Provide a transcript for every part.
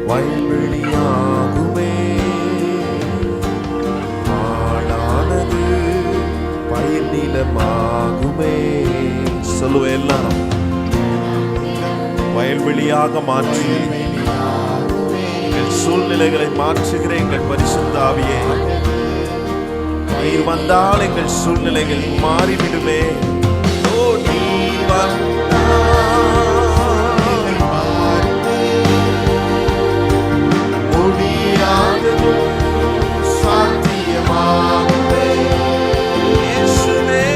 வயல்வெளியாகுமே. பாழானது பயிர் நிலமாகுமே. சொல்லுவேன் எல்லாரும். வயல்வெளியாக மாற்றி எங்கள் சூழ்நிலைகளை மாற்றுகிற எங்கள் பரிசுத்த ஆவியே, நீர் வந்தால் எங்கள் சூழ்நிலைகள் மாறிவிடுமே. ஓ, நீர் முடியாதது சாத்தியமாகுமே. இயேசுவே,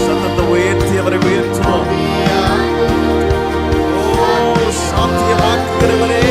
சத்தத்தை உயர்த்தி அவரை உயர்த்துவோம். ஓ, சாத்தியமாக்குகிறவரே,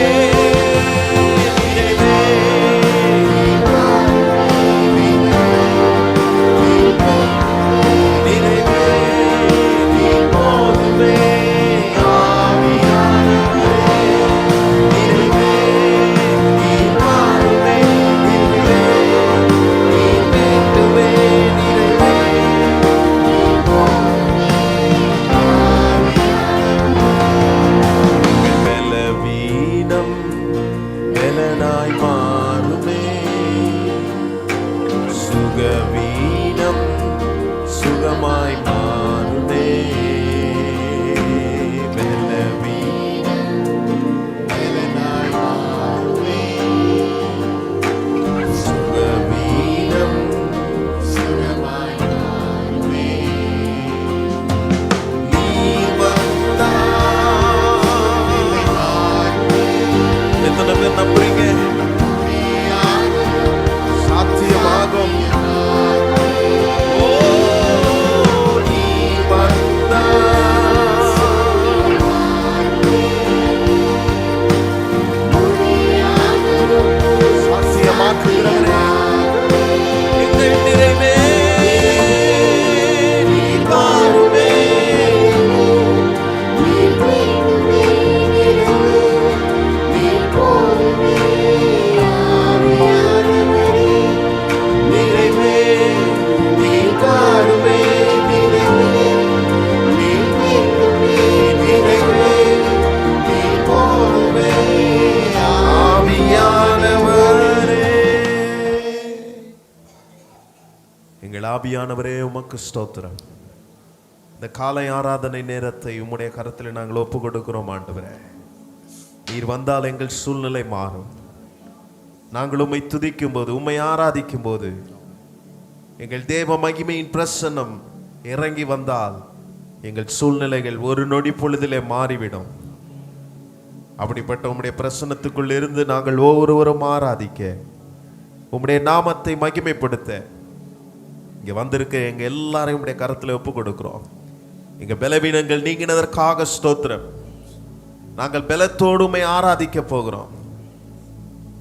ஆவியானவரே உமக்கு ஸ்தோத்திரம். இந்த காலை ஆராதனை நேரத்தை உம்முடைய கரத்தில் நாங்கள் ஒப்பு கொடுக்கிறோம் ஆண்டவரே. நீர் வந்தால் எங்கள் சூழ்நிலை மாறும். நாங்கள் உம்மை துதிக்கும் போது, உம்மை ஆராதிக்கும் போது, எங்கள் தேவ மகிமையின் பிரசன்னம் இறங்கி வந்தால் எங்கள் சூழ்நிலைகள் ஒரு நொடி பொழுதிலே மாறிவிடும். அப்படிப்பட்ட உம்முடைய பிரசன்னத்துக்குள் இருந்து நாங்கள் ஒவ்வொருவரும் ஆராதிக்க, உம்முடைய நாமத்தை மகிமைப்படுத்த இங்கே வந்திருக்க எங்கள் எல்லாரையும் உடைய கரத்தில் ஒப்பு கொடுக்கிறோம். எங்கள் பலவீனங்கள் நீங்கினதற்காக ஸ்தோத்திரம். நாங்கள் பலத்தோடு உம்மை ஆராதிக்க போகிறோம்.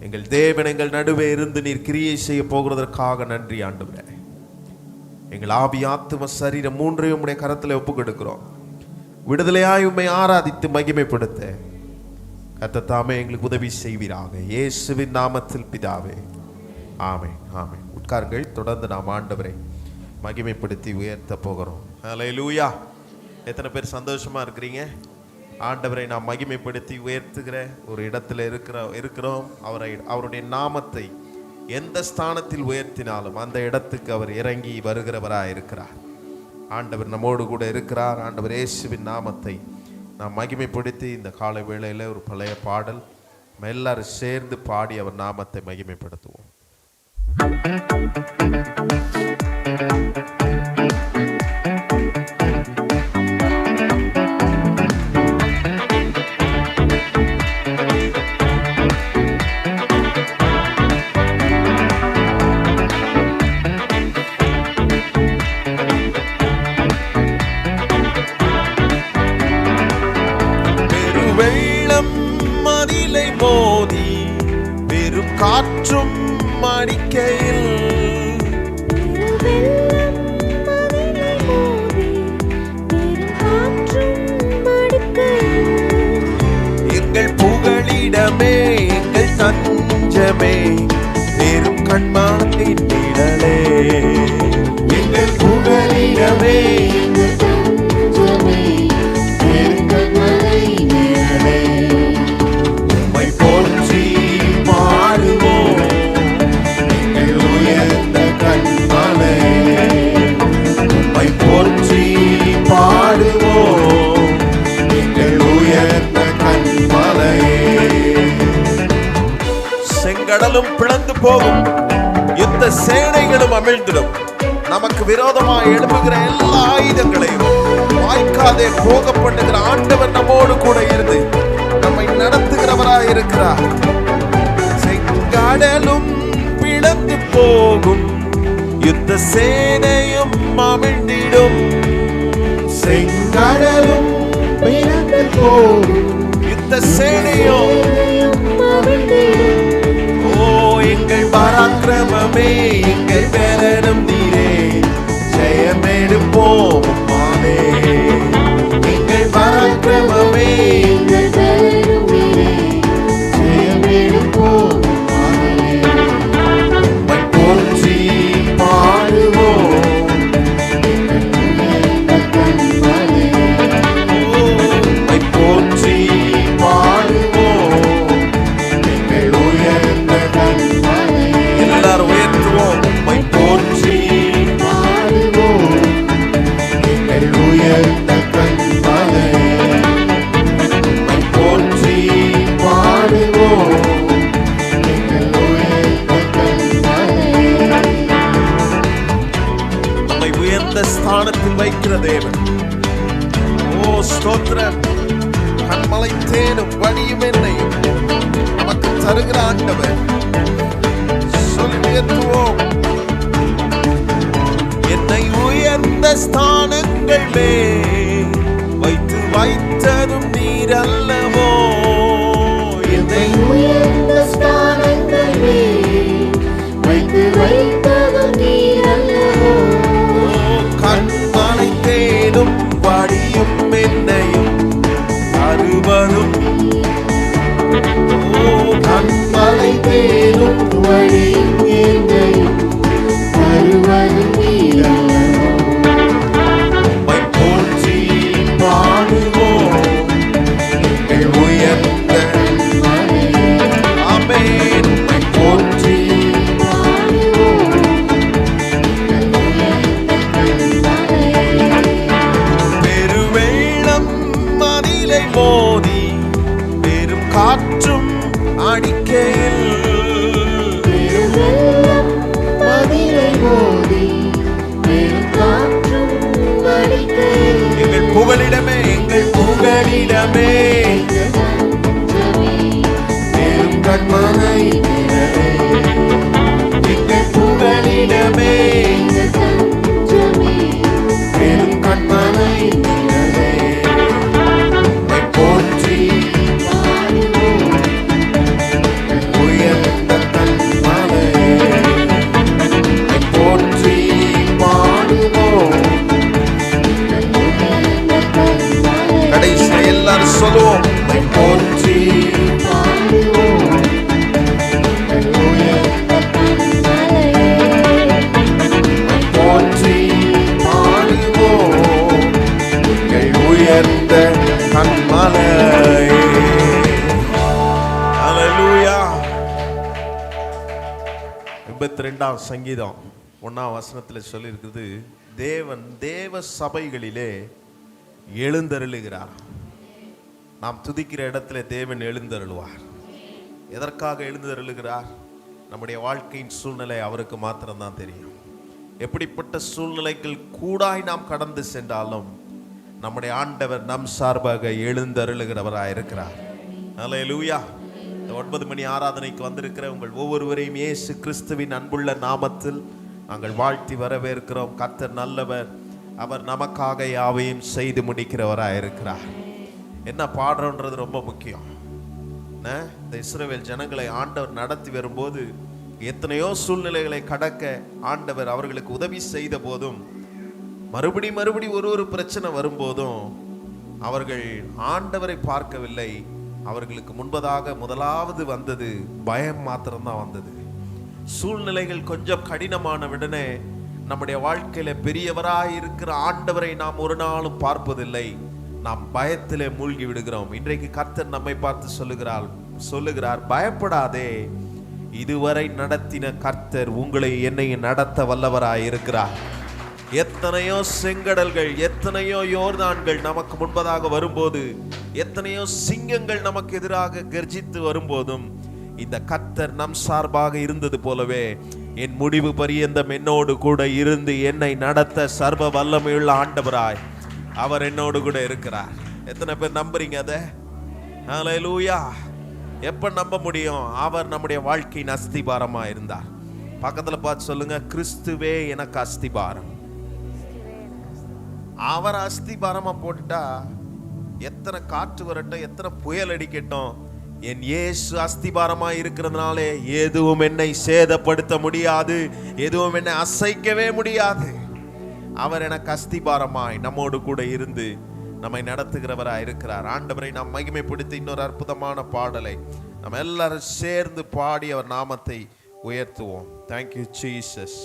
எங்கள் தேவன் எங்கள் நடுவே இருந்து நீர் கிரியை செய்ய போகிறதற்காக நன்றி ஆண்டவரே. எங்கள் ஆவி, ஆத்தும, சரீரம் மூன்றையும் உடைய கரத்தில் ஒப்பு கொடுக்கிறோம். விடுதலையாய் உம்மை ஆராதித்து மகிமைப்படுத்த கர்த்தர் தாமே எங்களுக்கு உதவி செய்வீராக. இயேசுவின் நாமத்தில் பிதாவே, ஆமென், ஆமென். உட்காருங்கள். தொடர்ந்து நாம் ஆண்டவரை மகிமைப்படுத்தி உயர்த்த போகிறோம். ஹல்லேலூயா. எத்தனை பேர் சந்தோஷமா இருக்கிறீங்க? ஆண்டவரை நாம் மகிமைப்படுத்தி உயர்த்துகிற ஒரு இடத்துல இருக்கிறோம். அவருடைய நாமத்தை எந்த ஸ்தானத்தில் உயர்த்தினாலும் அந்த இடத்துக்கு அவர் இறங்கி வருகிறவராக இருக்கிறார். ஆண்டவர் நம்மோடு கூட இருக்கிறார். ஆண்டவர் இயேசுவின் நாமத்தை நாம் மகிமைப்படுத்தி இந்த காலை வேளையில் ஒரு பழைய பாடல் நம்ம எல்லாரும் சேர்ந்து பாடி அவர் நாமத்தை மகிமைப்படுத்துவோம். பெருவெள்ளம் மதிலை மோதி, பெரும் காற்றும் அமிழ்ந்திடும். நமக்கு விரோதமாக எழுப்புகிற எல்லா ஆயுதங்களையும் வாய்க்காதே போக பண்ணுகிற ஆண்டவர் நம்மோடு கூட இருந்து நம்மை நடத்துகிறவராய் இருக்கிறார். செங்கடலும் பிளந்து போகும், யுத்த சேனையும் அமிழ்ந்திடும். செங்கடலும் பிளந்து போகும், யுத்த சேனையும் அமிழ்ந்திடும். ஓ எங்கள் பராக்கிரமமே, எங்கள் பெறனும் நீரே, ஜெயமெடுப்போம் மாமே. எங்கள் பராக்கிரமமே, எங்கள் பெறனும் நீரே, ஜெயமெடுப்போம் மாமே. போற்றி பாடுவோம், போற்றி பாடுவோம், எங்கள் உயர்ந்த கண்மலை. எல்லாரும் உயர்த்துவோம். உம்மை போற்றி பாடுவோம், எங்கள் உயர்ந்த கண்மலை. உம்மை போற்றி பாடுவோம், எங்கள் உயர்ந்த கண்மலை. நம்மை உயர்ந்த ஸ்தானத்தில் வைக்கிற தேவன். ஓ ஸ்தோத்திரம். கண்மலை தேனும் வடியும் என்னையும் நமக்கு தருகிற ஆண்டவர். சொல்லி உயர்த்துவோம். என்னை உயர்ந்த ஸ்தானங்கள் மேல் வைத்து வைத்ததும் நீர் அல்லவோ. என்னை உயர்ந்த ஸ்தானங்கள் மேல் வைத்து வைத்ததும் நீர் அல்லவோ. கண்மலை தேனும் வடியும் என்னையும் அருவரும். ஓ கண்மலை தேனும் வடியும் என்னையும் அருவரும் நீரல்லவோ. உம்மை போற்றி பாடுவோம், எங்கள் உயர்ந்த கண்மலை. ஆமென். உம்மை போற்றி பாடுவோம், எங்கள் உயர்ந்த கண்மலை. பெருவெள்ளம் மதிலை மோதி, பெரும் காற்றும் அடிக்கையில், பெருவெள்ளம் மதிலை மோதி, பெரும் காற்றும் அடிக்கையில், எங்கள் புகலிடமே, எங்கள் புகலிடமே, பெரும் கண்மலை நிழலே. எங்கள் புகலிடமே, பெரும் கண்மலை நிழலே. உம்மை போற்றி பாடுவோம், உயர்ந்த கண்மலை. உம்மை போற்றி பாடுவோம், கடைசி எல்லாரும் சொல்லுவோம். உம்மை போற்றி பாடுவோம், உயர்ந்த கண்மலை. உம்மை போற்றி பாடுவோம், எங்கள் உயர்ந்த கண்மலை. ஹல்லேலூயா. 82ஆம் சங்கீதம் 1ஆம் வசனத்தில் சொல்லியிருக்குது, தேவன் தேவ சபைகளிலே எழுந்தருளுகிறார். நாம் துதிக்கிற இடத்துல தேவன் எழுந்தருளுவார். எதற்காக எழுந்தருளுகிறார்? நம்முடைய வாழ்க்கையின் சூழ்நிலை அவருக்கு மாத்திரம்தான் தெரியும். எப்படிப்பட்ட சூழ்நிலைகள் கூடாய் நாம் கடந்து சென்றாலும் நம்முடைய ஆண்டவர் நம் சார்பாக எழுந்தருளுகிறவராக இருக்கிறார். ஹல்லேலூயா. 9 மணி ஆராதனைக்கு வந்திருக்கிற உங்கள் ஒவ்வொருவரையும் இயேசு கிறிஸ்துவின் அன்புள்ள நாமத்தில் நாங்கள் வாழ்த்தி வரவேற்கிறோம். கர்த்தர் நல்லவர், அவர் நமக்காக யாவையும் செய்து முடிக்கிறவராக இருக்கிறார். என்ன பாடுறோன்றது ரொம்ப முக்கியம். இந்த இஸ்ரவேல் ஜனங்களை ஆண்டவர் நடத்தி வரும்போது எத்தனையோ சூழ்நிலைகளை கடக்க ஆண்டவர் அவர்களுக்கு உதவி செய்த போதும், மறுபடி ஒரு பிரச்சனை வரும்போதும் அவர்கள் ஆண்டவரை பார்க்கவில்லை. அவர்களுக்கு முன்பதாக முதலாவது வந்தது பயம் மாத்திரம்தான் வந்தது. சூழ்நிலைகள் கொஞ்சம் கடினமான உடனே நம்முடைய வாழ்க்கையில பெரியவராய் இருக்கிற ஆண்டவரை நாம் ஒரு நாளும் பார்ப்பதில்லை. நாம் பயத்திலே மூழ்கி விடுகிறோம். இன்றைக்கு கர்த்தர் நம்மை பார்த்து சொல்லுகிறார், பயப்படாதே, இதுவரை நடத்தின கர்த்தர் உங்களை என்னையும் நடத்த வல்லவராய் இருக்கிறார். எத்தனையோ செங்கடல்கள், எத்தனையோ யோர்தான்கள் நமக்கு முன்பதாக வரும்போது, எத்தனையோ சிங்கங்கள் நமக்கு எதிராக கர்ஜித்து வரும்போதும் இந்த கர்த்தர் நம் சார்பாக இருந்தது போலவே என் முடிவு பரியந்தம் என்னோடு கூட இருந்து என்னை நடத்த சர்வ வல்லமையுள்ள ஆண்டவராய் அவர் என்னோடு கூட இருக்கிறார். எத்தனை பேர் நம்புறீங்க அதை? ஹல்லேலூயா. எப்ப நம்ப முடியும்? அவர் நம்முடைய வாழ்க்கையின் அஸ்திபாரமா இருந்தார். பக்கத்துல பார்த்து சொல்லுங்க, கிறிஸ்துவே எனக்கு அஸ்திபாரம். அவர் அஸ்திபாரமா போட்டுட்டா எத்தனை காற்று வரட்டும், எத்தனை புயல் அடிக்கட்டும், என் இயேசு அஸ்திபாரமா இருக்கிறதுனாலே எதுவும் என்னை சேதப்படுத்த முடியாது, எதுவும் என்னை அசைக்கவே முடியாது. அவர் எனக்கு அஸ்திபாரமாய் நம்மோடு கூட இருந்து நம்மை நடத்துகிறவராய் இருக்கிறார். ஆண்டவரை நாம் மகிமைப்படுத்தி இன்னொரு அற்புதமான பாடலை நம்ம எல்லாரும் சேர்ந்து பாடி அவர் நாமத்தை உயர்த்துவோம். Thank you Jesus.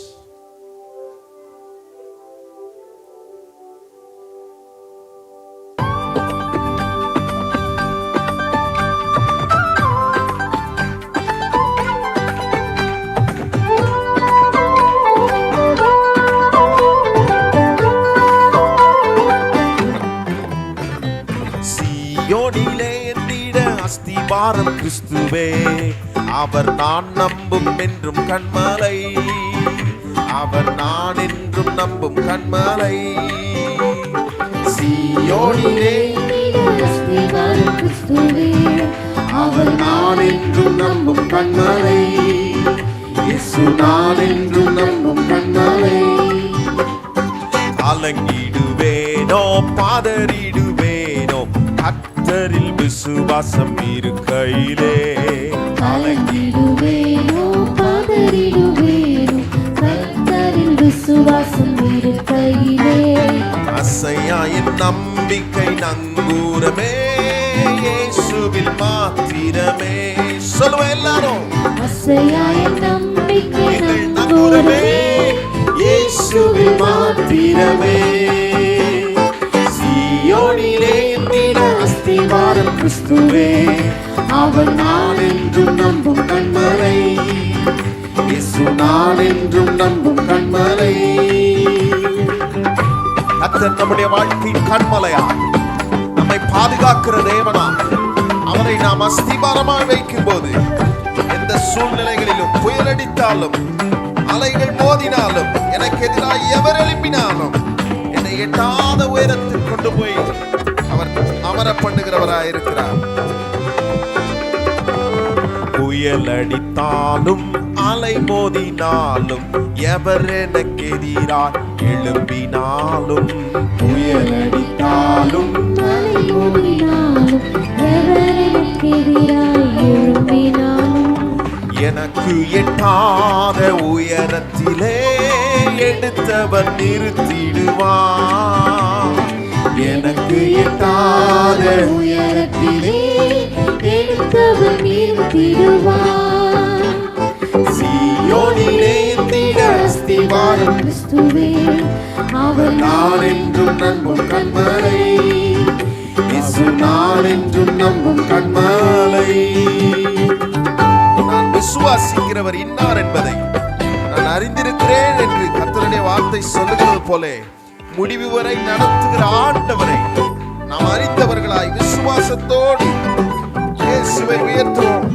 சீயோனிலே என்னிட அஸ்திபாரம் கிறிஸ்துவே, அவர் நான் நம்பும் என்றும் கண்மலை, அவர் நான் என்றும் நம்பும் கண்மலை. சீயோனிலே அஸ்திபாரம் கிறிஸ்துவே, அவர் நான் என்றும் நம்பும் கண்மலை, இயேசு நான் என்றும் நம்பும் கண்மலை. கலங்கிடுவேனோ பாதறிடுவேனோ கர்த்தரில் விசுவாசம் இருக்கையிலே, கலங்கிடுவேனோ பாதறிடுவேனோ கர்த்தரில் விசுவாசம் இருக்கையிலே, அசையா என் நம்பிக்கை நங்கூரமே இயேசுவில் மாத்திரமே. சொல்லுவோம் எல்லாரும், அசையா என் நம்பிக்கை நங்கூரமே இயேசுவில் மாத்திரமே. சீயோனிலே என்னிட அஸ்திபாரம் கிறிஸ்துவே, அவர் நான் என்றும் நம்பும் கண்மலை, இயேசு நான் என்றும் நம்பும் கண்மலை. கர்த்தர் நம்முடைய வாழ்க்கையின் கண்மலையா, நம்மை பாதுகாக்கிற தேவனா, அவரை நாம் அஸ்திபாரமாய் வைக்கும் போது எந்த சூழ்நிலைகளிலும் புயலடித்தாலும் அலைகள் மோதினாலும் எனக்கு எதிராக எவர் எழுப்பினாலும் என்னை எட்டாத உயரத்தில் கொண்டு போய் அவர் அமர பண்ணுகிறவராய் இருக்கிறார். புயல் அடித்தாலும் அலை மோதினாலும் எவர் எனக்கு எதிராக எழும்பினாலும், புயல் அடித்தாலும் அலை மோதினாலும் எவர் எனக்கு எதிராய் எழும்பினாலும், எனக்கு எட்டாத உயரத்திலே எடுத்தவர் நிறுத்திடுவார், எனக்கு எட்டாத உயரத்திலே எடுத்தவர் நிறுத்திடுவார். சீயோனிலே என்னிட அஸ்திபாரம் கிறிஸ்துவே, அவர் நான் என்றும் நம்பும் கண்மலை, இயேசு நான் என்றும் நம்பும் கண்மலை. நான் விசுவாசிக்கிறவர் இன்னார் என்பதை நான் அறிந்திருக்கிறேன் என்று கர்த்தருடைய வார்த்தை சொல்லுகிறது போல, முடிவு வரை நடத்துகிற ஆண்டவரை நாம் அறிந்தவர்களாய் விசுவாசத்தோடு இயேசுவை உயர்த்துவோம்.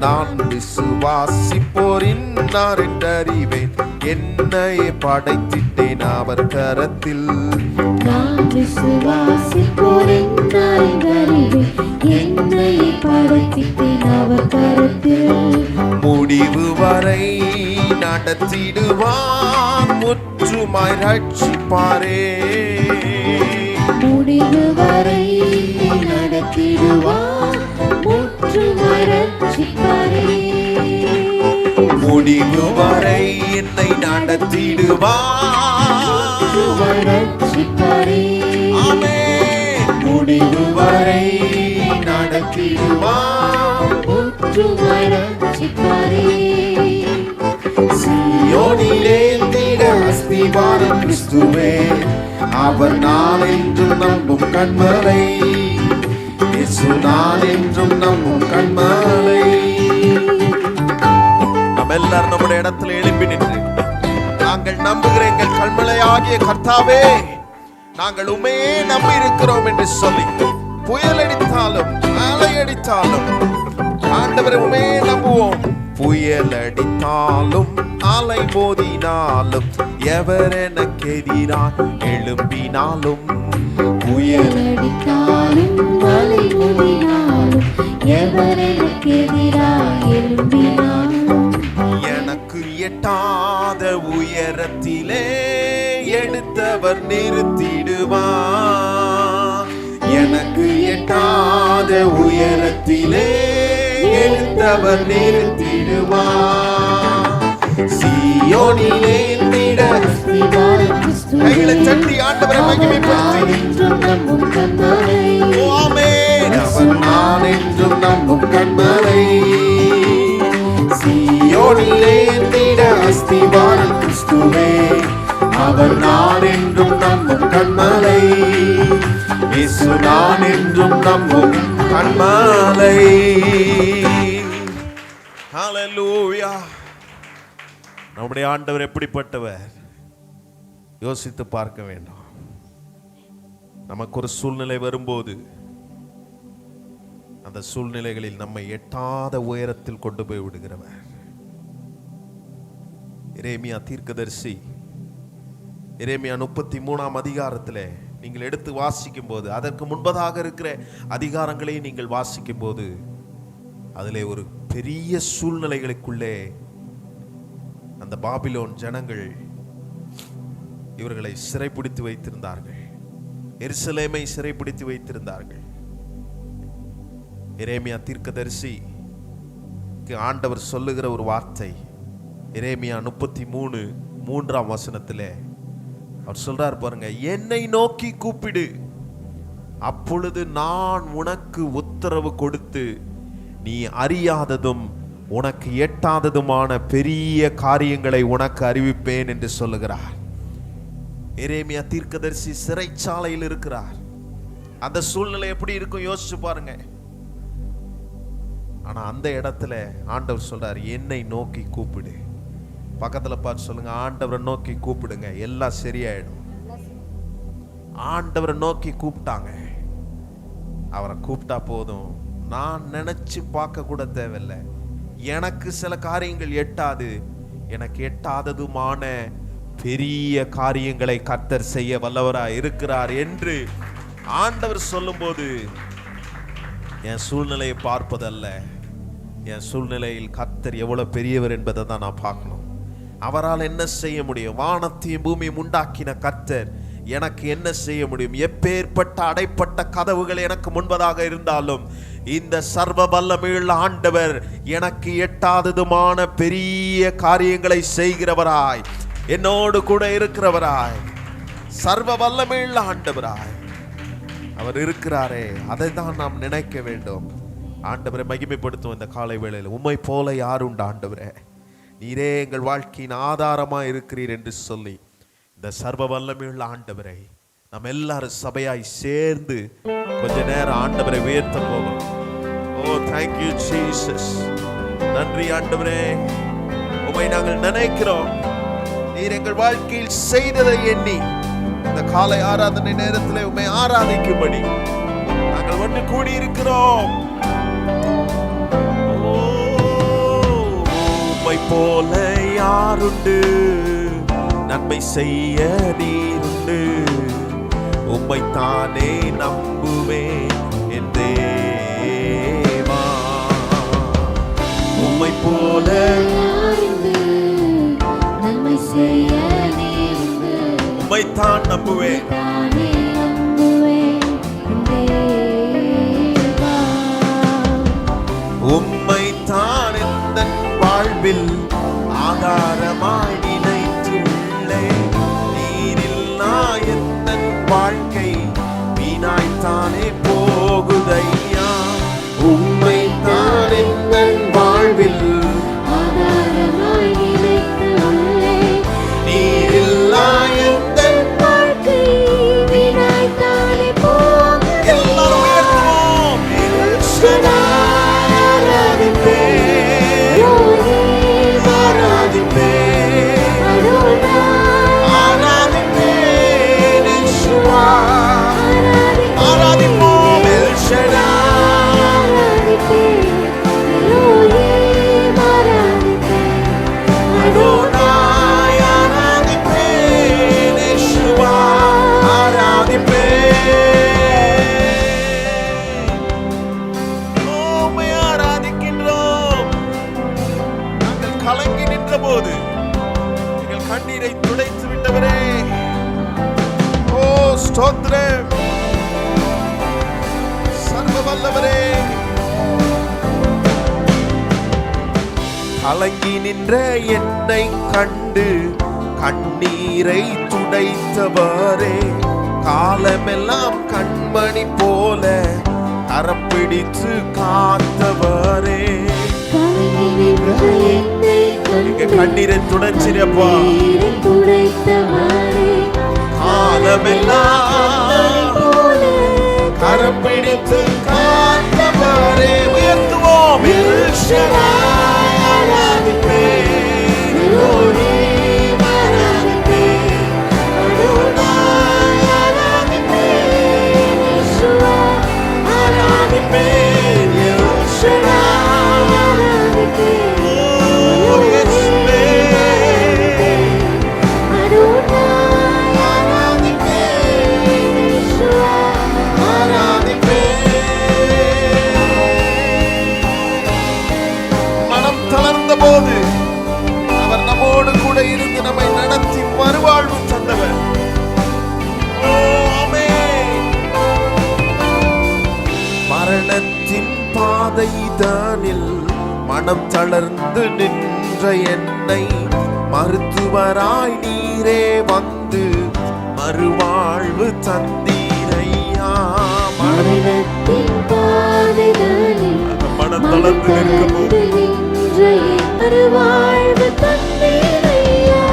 நான் விசுவாசிப்போர் இன்னார் என்றறிவேன், என்னையே படைத்திட்டேன் அவர் கரத்தில். நான் விசுவாசிப்போர் இன்னார் என்றறிவேன், என்னையே படைத்திட்டேன் அவர் கரத்தில். முடிவு வரை நடத்திடுவான், முற்றுமாய் ரட்சிப்பாரே, முடிவு வரை நடத்திடுவார், முற்றுமாய் ரட்சிப்பாரே. முடிவு வரை என்னை நடத்திடுவான், முற்றுமாய் ரட்சிப்பாரே. ஆமென். முடிவு வரை நடத்திடுவான், முற்றுமாய் ரட்சிப்பாரே. சீயோனிலே என்னிட அஸ்திபாரம் கிறிஸ்துவே, அவர் நான் என்றும் நம்பும் கண்மலை, இயேசு நான் என்றும் நம்பும் கண்மலை. நாம் எல்லாரும் நம்முடைய இடத்துல எழுப்பி நின்று நாங்கள் நம்புகிற எங்கள் கண்மலையாகிய கர்த்தாவே, நாங்கள் உம்மையே நம்பி இருக்கிறோம் என்று சொல்லி, புயல் அடித்தாலும் அலை அடித்தாலும் ஆண்டவரை உம்மையே நம்புவோம். புயல் அடித்தாலும் அலை மோதினாலும் எவர் எனக்கு எதிராய் எழும்பினாலும் புயல் அடித்தாலும் மலை மோதினாலும் எவர் எனக்கு எதிராய் எழும்பினாலும் எனக்கு எட்டாத உயரத்திலே எடுத்தவர் நிறுத்திடுவார். எனக்கு எட்டாத உயரத்திலே எடுத்தவர் நிறுத்திடுவார். சீயோனிலே நிட கைகளை தட்டி ஆண்டவரை மகிமைப்படுத்தி ஆமென். அவர் நான் என்றும் நம்பும் கண்மலை. சீயோனிலே நிட அஸ்திவாரம் கிறிஸ்துவே. அவர் நான் என்றும் நம்பும் கண்மலை. இயேசு நான் என்றும் நம்பும் கண்மலை. ஹல்லேலூயா. நம்முடைய ஆண்டவர் எப்படிப்பட்டவர் யோசித்து பார்க்க வேண்டும். நமக்கு ஒரு சூழ்நிலை வரும்போது அந்த சூழ்நிலைகளில் நம்மை எட்டாத உயரத்தில் கொண்டு போய் விடுகிறவர். எரேமியா தீர்க்கதரிசி எரேமியா 33ஆம் அதிகாரத்தில் நீங்கள் எடுத்து வாசிக்கும் போது, அதற்கு முன்பதாக இருக்கிற அதிகாரங்களை நீங்கள் வாசிக்கும் போது, அதிலே ஒரு பெரிய சூழ்நிலைகளுக்குள்ளே அந்த பாபிலோன் ஜனங்கள் இவர்களை சிறைப்பிடித்து வைத்திருந்தார்கள். எருசலேமை சிறைப்பிடித்து வைத்திருந்தார்கள். எரேமியா தீர்க்கதரிசி ஆண்டவர் சொல்லுகிற ஒரு வார்த்தை எரேமியா 33:3ஆம் வசனத்திலே அவர் சொல்றார் பாருங்க, என்னை நோக்கி கூப்பிடு, அப்பொழுது நான் உனக்கு உத்தரவு கொடுத்து நீ அறியாததும் உனக்கு எட்டாததுமான பெரிய காரியங்களை உனக்கு அறிவிப்பேன் என்று சொல்லுகிறார். எரேமியா தீர்க்கதரிசி சிறைச்சாலையில் இருக்கிறார். அந்த சூழ்நிலை எப்படி இருக்கும் யோசிச்சு பாருங்க. ஆனா அந்த இடத்துல ஆண்டவர் சொல்றார், என்னை நோக்கி கூப்பிடு. பக்கத்துல பார்த்து சொல்லுங்க, ஆண்டவரை நோக்கி கூப்பிடுங்க, எல்லாம் சரியாயிடும். ஆண்டவரை நோக்கி கூப்பிட்டாங்க. அவரை கூப்பிட்டா போதும். நான் நினைச்சு பார்க்க கூட தேவையில்லை. எனக்கு சில காரியங்கள் எட்டாது, எனக்கு எட்டாததுமான பெரிய காரியங்களை கர்த்தர் செய்ய வல்லவராய் இருக்கிறார் என்று ஆண்டவர் சொல்லும்போது, என் சூழ்நிலையை பார்ப்பதல்ல, என் சூழ்நிலையில் கர்த்தர் எவ்வளவு பெரியவர் என்பதை தான் நான் பார்க்கணும். அவரால் என்ன செய்ய முடியும்? வானத்தையும் பூமியும் உண்டாக்கின கர்த்தர் எனக்கு என்ன செய்ய முடியும்? எப்பேற்பட்ட அடைப்பட்ட கதவுகள் எனக்கு முன்பதாக இருந்தாலும் இந்த சர்வ வல்லமையுள்ள ஆண்டவர் எனக்கு எட்டாததுமான பெரிய காரியங்களை செய்கிறவராய், என்னோடு கூட இருக்கிறவராய், சர்வ வல்லமையுள்ள ஆண்டவராய் அவர் இருக்கிறாரே. அதை தான் நாம் நினைக்க வேண்டும். ஆண்டவரை மகிமைப்படுத்தும் இந்த காலை வேளையில், உம்மை போல யார் உண்டு ஆண்டவரே, நீரே எங்கள் வாழ்க்கையின் ஆதாரமாக இருக்கிறீர் என்று சொல்லி இந்த சர்வ வல்லமையுள்ள ஆண்டவரை நாம் எல்லாரும் சபையாய் சேர்ந்து கொஞ்ச நேரம் ஆண்டவரை உயர்த்த போகிறோம். ஓ தேங்க்யூ ஜீசஸ். நன்றி ஆண்டவரே, உம்மை நாங்கள் நினைக்கிறோம். நீர் எங்கள் வாழ்க்கையில் செய்ததை எண்ணி இந்த காலை ஆராதனை நேரத்தில் உம்மை ஆராதிக்கும்படி நாங்கள் ஒன்று கூடியிருக்கிறோம். உம்மை போல யாருண்டு, நன்மை செய்ய நீருண்டு, உம்மைத்தானே நம்புவேன் என் தேவா. உம்மை போல யாருண்டு, நன்மை செய்ய நீருண்டு, உம்மைத்தான் நம்புவேன். தானே நம்புவேன் என் தேவா. உம்மைத்தான் எந்தன் வாழ்வில் ஆதாரமாய் நினைத்துள்ளேன். நீரில்லா எந்தன் வாழ்க்கை வீணாய்த்தானே போகுதையா. உம்மைத்தான் எந்தன் வாழ்வில் ஆதாரமாய் நினைத்துள்ளேன். நீரில்லா எந்தன் வாழ்க்கை வீணாய்த்தானே போகுது. எல்லாரும் உயர்த்துவோம். ஆராதிப்பேன், ஆராதிப்பேன். ஸ்தோத்திரம். சர்வ வல்லவரே, கலங்கி நின்ற என்னை கண்டு கண்ணீரை துடைத்தவரே, காலமெல்லாம் கண்மணி போல கரம் பிடித்து காத்தவரே. எங்க கண்ணீரை துடைச்சிரப்பா, காலமெல்லாம் கரம் பிடித்து காத்தவரே. உயர்த்துவோம். எல் ஷடாய் ஆராதிப்பேன், எல்லோரையும் ஆராதிப்பேன், அடோனாய் ஆராதிப்பேன், யெகோவா ஆராதிப்பேன், எல் ஷடாய் ஆராதிப்பேன், ஓ இயேசுவே அடோனாய் ஆராதிப்பேன், யெகோவா ஆராதிப்பேன். மனம் தளர்ந்த போது அவர் நம்மோடு கூட இருந்து நம்மை நடத்தி மறுவாழ்வு தந்தவர். ஓ, ஆமென். மரணத்தின் பாதைதானில் மனம் தளர்ந்து நின்ற என்னை மருத்துவராய் நீரே வந்து மறுவாழ்வு தந்தீரையா. மரணத்தின் பாதைதானில் மனம் தளர்ந்து நிற்கும்போது மறுவாழ்வு தந்தீரையா.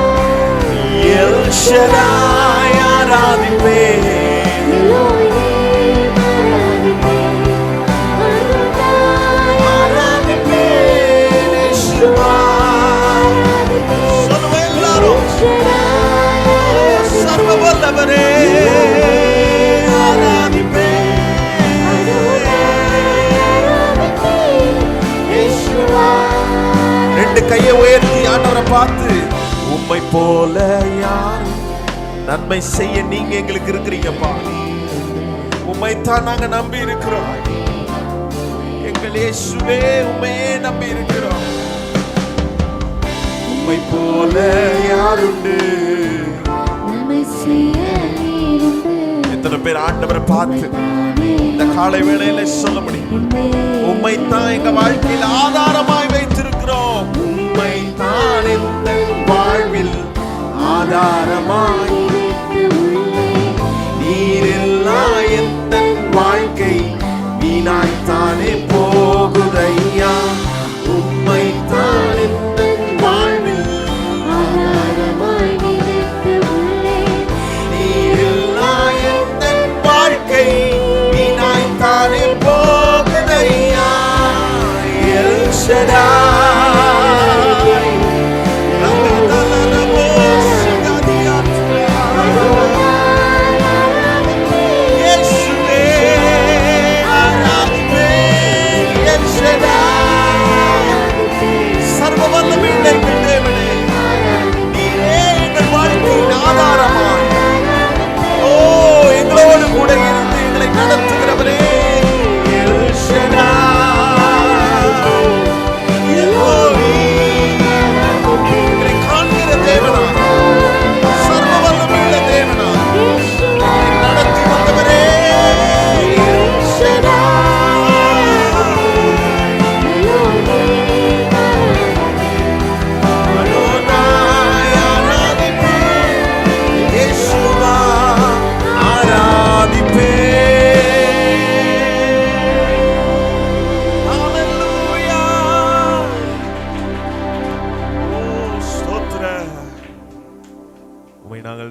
எல் ஷடாய் ஆராதிப்பேன், எல்லோரையும் ஆராதிப்பேன், அடோனாய் ஆராதிப்பேன், யெகோவா ஆராதிப்பேன். சொல்லுங்க எல்லாரும். சர்வ வல்லவரே ஆராதிப்பேன், யெகோவா. ரெண்டு கையை உயர்த்தி ஆண்டவரை பார்த்து, உம்மை போல யார் நன்மை செய்ய நீங்க எங்களுக்கு இருக்கிறீங்கப்பா. உம்மைத்தான் நாங்க நம்பி இருக்கிறோம். எங்கள் இயேசுவே உம்மையே நம்பி இருக்கிறோம். உம்மை போல யாருண்டு? நன்மை செய்ய நீருண்டு. எத்தனை பேர் ஆண்டவரை பார்த்து இந்த காலை வேளையில சொல்ல முடியும்? உம்மைத்தான் எங்க வாழ்க்கையில் ஆதாரமாய் வைத்திருக்கிறோம். உம்மைத்தான் இந்த வாழ்வில் ஆதாரமாய். நீரில்லா எந்த வாழ்க்கை வீணாய்த்தானே போகுதையா. உம்மைத்தான் இந்த வாழ்வில் ஆதாரமாய் நினைத்து உள்ளேன். நீரில்லா எந்த வாழ்க்கை வீணாய்த்தானே போகுதையா. எல் ஷடாய்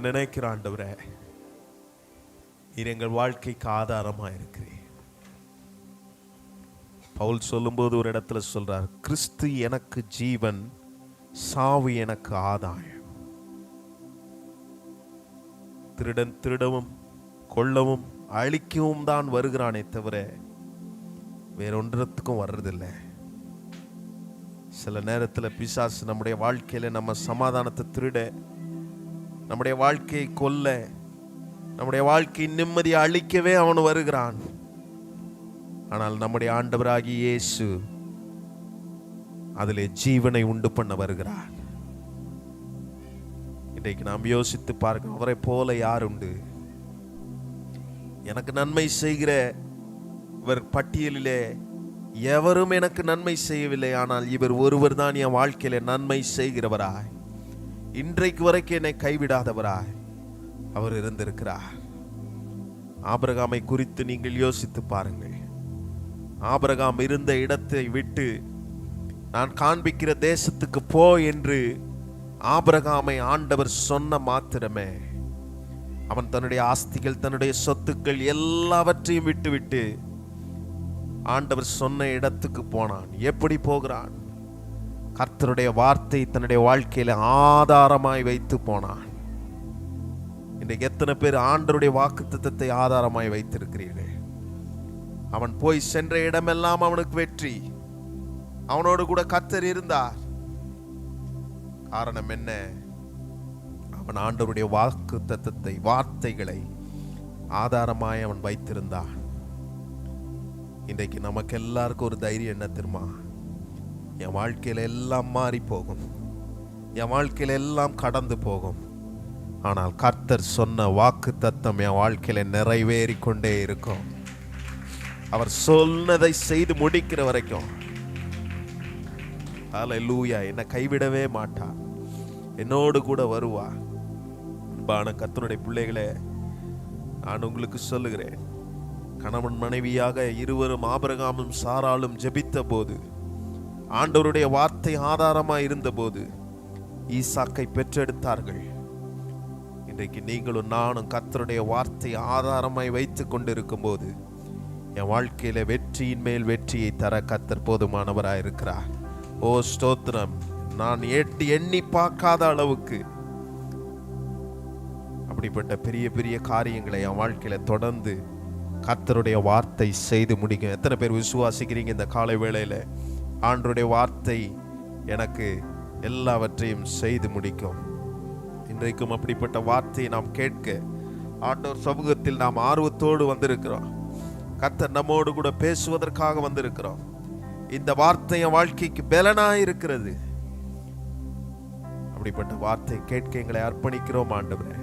நினைக்கிற ஆண்டவரே, நீர் எங்கள் வாழ்க்கைக்கு ஆதாரமா இருக்கிறீர். பவுல் சொல்லும்போது ஒரு இடத்துல சொல்றார், கிறிஸ்து எனக்கு ஜீவன், சாவு எனக்கு ஆதாயம். திருடன் திருடவும் கொல்லவும் அழிக்கவும் தான் வருகிறானே தவிர வேறொன்றத்துக்கும் வர்றதில்லை. சில நேரத்தில் பிசாசு நம்முடைய வாழ்க்கையில நம்ம சமாதானத்தை திருட, நம்முடைய வாழ்க்கையை கொல்ல, நம்முடைய வாழ்க்கை நிம்மதியை அழிக்கவே அவன் வருகிறான். ஆனால் நம்முடைய ஆண்டவராகிய இயேசு அதிலே ஜீவனை உண்டு பண்ண வருகிறார். இன்றைக்கு நாம் யோசித்து பார்க்க, அவரை போல யார் உண்டு? எனக்கு நன்மை செய்கிற இவர் பட்டியலிலே எவரும் எனக்கு நன்மை செய்யவில்லை, ஆனால் இவர் ஒருவர் தான் என் வாழ்க்கையில நன்மை செய்கிறவராய், இன்றைக்கு வரைக்கும் என்னை கைவிடாதவராய் அவர் இருந்திருக்கிறார். ஆபிரகாமை குறித்து நீங்கள் யோசித்து பாருங்கள். ஆபிரகாம் இருந்த இடத்தை விட்டு நான் காண்பிக்கிற தேசத்துக்கு போ என்று ஆபிரகாமை ஆண்டவர் சொன்ன மாத்திரமே அவன் தன்னுடைய ஆஸ்திகள், தன்னுடைய சொத்துக்கள் எல்லாவற்றையும் விட்டு ஆண்டவர் சொன்ன இடத்துக்கு போனான். எப்படி போகிறான்? கர்த்தருடைய வார்த்தை தன்னுடைய வாழ்க்கையில ஆதாரமாய் வைத்து போனான். இன்றைக்கு எத்தனை பேர் ஆண்டவருடைய வாக்குத்தத்தத்தை ஆதாரமாய் வைத்திருக்கிறீர்கள்? அவன் போய் சென்ற இடமெல்லாம் அவனுக்கு வெற்றி. அவனோடு கூட கர்த்தர் இருந்தார். காரணம் என்ன? அவன் ஆண்டவருடைய வாக்குத்தத்தத்தை, வார்த்தைகளை ஆதாரமாய் அவன் வைத்திருந்தான். இன்றைக்கு நமக்கு எல்லாருக்கும் ஒரு தைரியம் என்ன தெரியுமா? என் வாழ்க்கையில எல்லாம் மாறி போகும், என் வாழ்க்கையில எல்லாம் கடந்து போகும், ஆனால் கர்த்தர் சொன்ன வாக்குத்தத்தம் என் வாழ்க்கையில நிறைவேறி கொண்டே இருக்கும். அவர் சொன்னதை செய்து முடிக்கிற வரைக்கும் ஹல்லேலூயா, என்னை கைவிடவே மாட்டார், என்னோடு கூட வருவா. அன்பான கர்த்தருடைய பிள்ளைகளே, நான் உங்களுக்கு சொல்லுகிறேன், கணவன் மனைவியாக இருவரும் ஆபிரகாமும் சாராளும் ஜெபித்த போது, ஆண்டவருடைய வார்த்தை ஆதாரமாய் இருந்த போது ஈசாக்கை பெற்றெடுத்தார்கள். இன்றைக்கு நீங்களும் நானும் கர்த்தருடைய வார்த்தை ஆதாரமாய் வைத்து கொண்டிருக்கும் போது என் வாழ்க்கையில வெற்றியின் மேல் வெற்றியை தர கர்த்தர் போதுமானவராய் இருக்கிறார். ஓ ஸ்தோத்திரம்! நான் எண்ணி பார்க்காத அளவுக்கு அப்படிப்பட்ட பெரிய பெரிய காரியங்களை என் வாழ்க்கையில தொடர்ந்து கர்த்தருடைய வார்த்தை செய்து முடிக்கும். எத்தனை பேர் விசுவாசிக்கிறீங்க? இந்த காலை வேளையில ஆண்டவருடைய வார்த்தை எனக்கு எல்லாவற்றையும் செய்து முடிக்கும். இன்றைக்கும் அப்படிப்பட்ட வார்த்தையை நாம் கேட்க ஆண்டவர் சமூகத்தில் நாம் ஆர்வத்தோடு வந்திருக்கிறோம். கர்த்தர் நம்மோடு கூட பேசுவதற்காக வந்திருக்கிறோம். இந்த வார்த்தை என் வாழ்க்கைக்கு பலனாய் இருக்கிறது. அப்படிப்பட்ட வார்த்தை கேட்க எங்களை அர்ப்பணிக்கிறோம். ஆண்டவரே,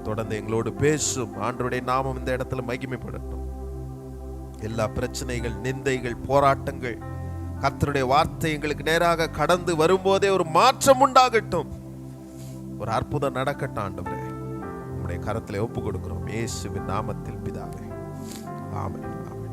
தொடர்ந்து எங்களோடு பேசும். ஆண்டவருடைய நாமம் இந்த இடத்துல மகிமைப்படட்டும். எல்லா பிரச்சனைகள், நிந்தைகள், போராட்டங்கள் கர்த்தருடைய வார்த்தை எங்களுக்கு நேராக கடந்து வரும்போதே ஒரு மாற்றம் உண்டாகட்டும், ஒரு அற்புதம் நடக்கட்டும். ஆண்டவரே, உம்முடைய கரத்திலே ஒப்பு கொடுக்கிறோம். இயேசுவின் நாமத்தில் பிதாவே, ஆமென்.